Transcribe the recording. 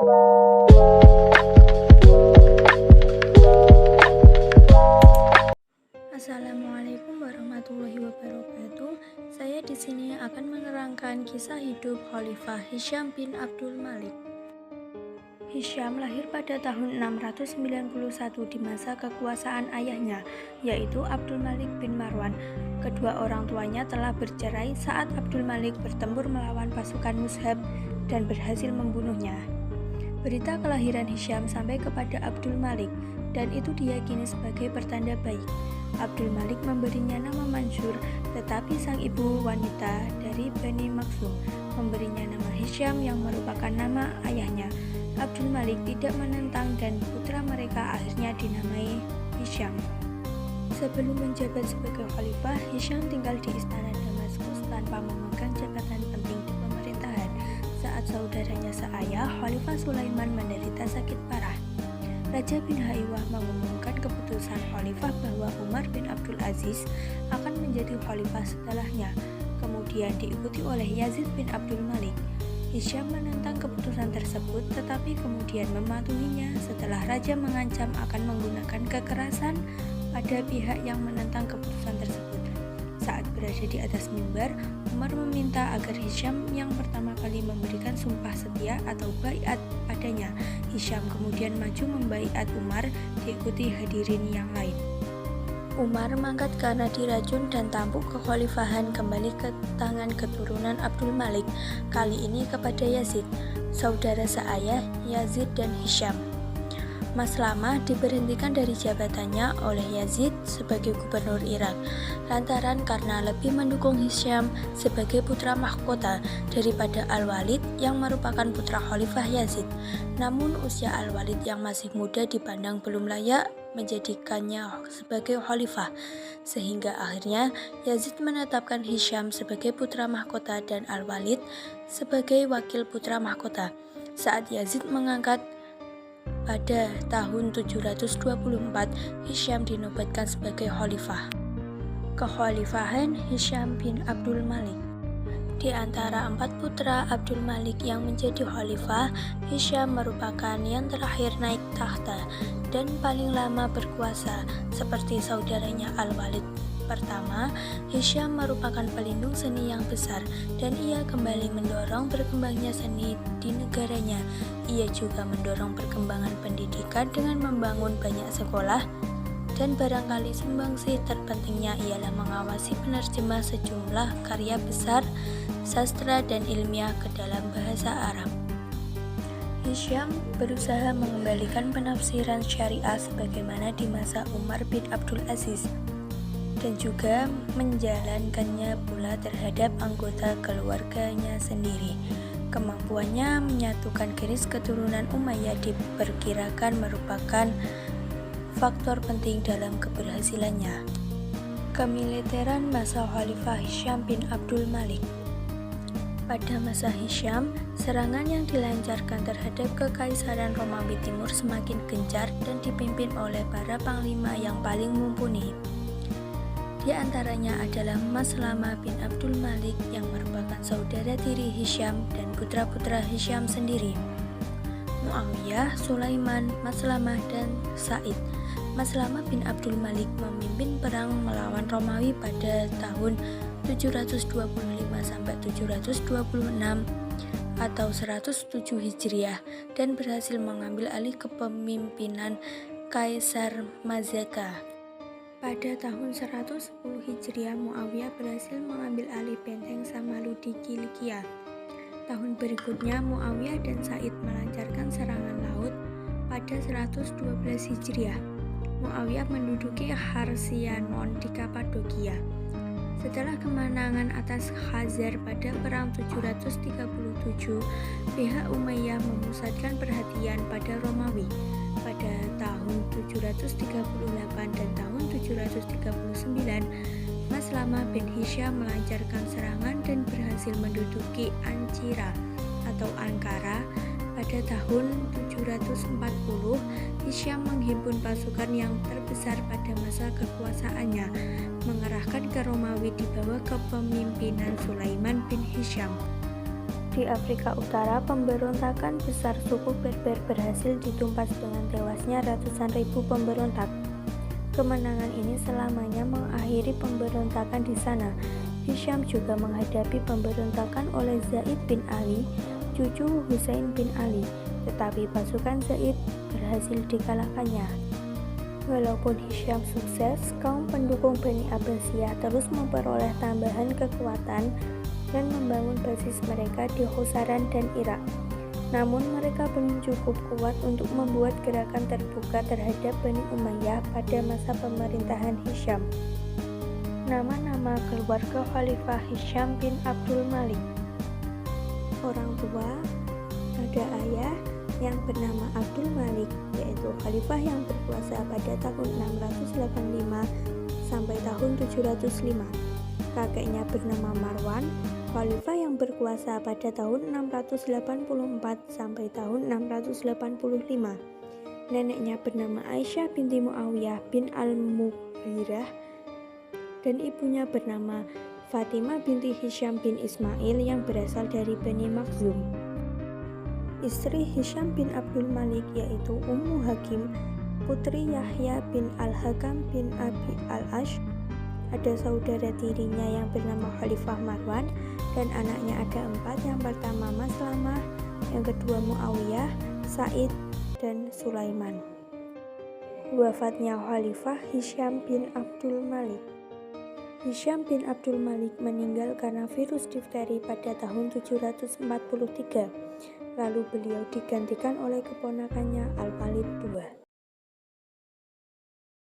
Assalamualaikum warahmatullahi wabarakatuh. Saya di sini akan menerangkan kisah hidup Khalifah Hisyam bin Abdul Malik. Hisyam lahir pada tahun 691 di masa kekuasaan ayahnya, yaitu Abdul Malik bin Marwan. Kedua orang tuanya telah bercerai saat Abdul Malik bertempur melawan pasukan Mushab dan berhasil membunuhnya. Berita kelahiran Hisyam sampai kepada Abdul Malik, dan itu diyakini sebagai pertanda baik. Abdul Malik memberinya nama Mansur, tetapi sang ibu wanita dari Bani Maksum memberinya nama Hisyam yang merupakan nama ayahnya. Abdul Malik tidak menentang dan putra mereka akhirnya dinamai Hisyam. Sebelum menjabat sebagai khalifah, Hisyam tinggal di istana Damaskus tanpa memegang jabatan penting di pemerintahan. Saat saudaranya seayah, Khalifah Sulaiman menderita sakit parah. Raja bin Haiwah mengumumkan keputusan khalifah bahwa Umar bin Abdul Aziz akan menjadi khalifah setelahnya, kemudian diikuti oleh Yazid bin Abdul Malik. Hisyam menentang keputusan tersebut tetapi kemudian mematuhinya setelah raja mengancam akan menggunakan kekerasan pada pihak yang menentang keputusan tersebut. Saat berada di atas mimbar, Umar meminta agar Hisyam yang pertama kali memberikan sumpah setia atau baiat padanya. Hisyam kemudian maju membaiat Umar, diikuti hadirin yang lain. Umar mangkat karena diracun dan tampuk kekhalifahan kembali ke tangan keturunan Abdul Malik, kali ini kepada Yazid, saudara seayah Yazid dan Hisyam. Maslamah diberhentikan dari jabatannya oleh Yazid sebagai gubernur Irak lantaran karena lebih mendukung Hisyam sebagai putra mahkota daripada Al-Walid yang merupakan putra Khalifah Yazid. Namun usia Al-Walid yang masih muda dipandang belum layak menjadikannya sebagai khalifah, sehingga akhirnya Yazid menetapkan Hisyam sebagai putra mahkota dan Al-Walid sebagai wakil putra mahkota. Saat Yazid mengangkat pada tahun 724, Hisyam dinobatkan sebagai khalifah. Kekhalifahan Hisyam bin Abdul Malik. Di antara 4 putra Abdul Malik yang menjadi khalifah, Hisyam merupakan yang terakhir naik takhta dan paling lama berkuasa, seperti saudaranya Al-Walid. Pertama, Hisyam merupakan pelindung seni yang besar dan ia kembali mendorong berkembangnya seni di negaranya. Ia juga mendorong perkembangan pendidikan dengan membangun banyak sekolah dan barangkali sumbangsih terpentingnya ialah mengawasi penerjemah sejumlah karya besar sastra dan ilmiah ke dalam bahasa Arab. Hisyam berusaha mengembalikan penafsiran syariah sebagaimana di masa Umar bin Abdul Aziz dan juga menjalankannya pula terhadap anggota keluarganya sendiri. Kemampuannya menyatukan garis keturunan Umayyah diperkirakan merupakan faktor penting dalam keberhasilannya. Kemiliteran masa Khalifah Hisyam bin Abdul Malik. Pada masa Hisyam, serangan yang dilancarkan terhadap Kekaisaran Romawi Timur semakin gencar dan dipimpin oleh para panglima yang paling mumpuni. Di antaranya adalah Maslamah bin Abdul Malik yang merupakan saudara tiri Hisyam dan putra-putra Hisyam sendiri, Muawiyah, Sulaiman, Maslamah, dan Sa'id. Maslamah bin Abdul Malik memimpin perang melawan Romawi pada tahun 725 sampai 726 atau 107 Hijriah dan berhasil mengambil alih kepemimpinan Kaisar Mazaka. Pada tahun 110 Hijriah, Muawiyah berhasil mengambil alih benteng Samalu di Kilikia. Tahun berikutnya, Muawiyah dan Sa'id melancarkan serangan laut pada 112 Hijriah. Muawiyah menduduki Harsianon di Kapadokia. Setelah kemenangan atas Khazar pada perang 737, pihak Umayyah memusatkan perhatian pada Romawi. Pada tahun 738 dan tahun 739, Maslamah bin Hisyam melancarkan serangan dan berhasil menduduki Ancira atau Ankara. Pada tahun 740, Hisyam menghimpun pasukan yang terbesar pada masa kekuasaannya, mengerahkan ke Romawi di bawah kepemimpinan Sulaiman bin Hisyam. Di Afrika Utara, pemberontakan besar suku Berber berhasil ditumpas dengan tewasnya ratusan ribu pemberontak. Kemenangan ini selamanya mengakhiri pemberontakan di sana. Hisham juga menghadapi pemberontakan oleh Zaid bin Ali, cucu Husain bin Ali, tetapi pasukan Zaid berhasil dikalahkannya. Walaupun Hisham sukses, kaum pendukung Bani Abbasiyah terus memperoleh tambahan kekuatan dan membangun basis mereka di Khorasan dan Irak. Namun mereka belum cukup kuat untuk membuat gerakan terbuka terhadap Bani Umayyah pada masa pemerintahan Hisham. Nama-nama keluarga Khalifah Hisham bin Abdul Malik. Orang tua, ada ayah yang bernama Abdul Malik, yaitu khalifah yang berkuasa pada tahun 685 sampai tahun 705. Kakeknya bernama Marwan, khalifah yang berkuasa pada tahun 684 sampai tahun 685. Neneknya bernama Aisyah binti Muawiyah bin Al-Mughirah dan ibunya bernama Fatimah binti Hisham bin Ismail yang berasal dari Bani Makhzum. Istri Hisham bin Abdul Malik yaitu Ummu Hakim, putri Yahya bin Al-Hakam bin Abi Al-Ash. Ada saudara tirinya yang bernama Khalifah Marwan dan anaknya ada 4. Yang pertama Maslamah, yang kedua Muawiyah, Said, dan Sulaiman. Wafatnya Khalifah Hisham bin Abdul Malik. Hisham bin Abdul Malik meninggal karena virus difteri pada tahun 743. Lalu beliau digantikan oleh keponakannya Al-Walid II.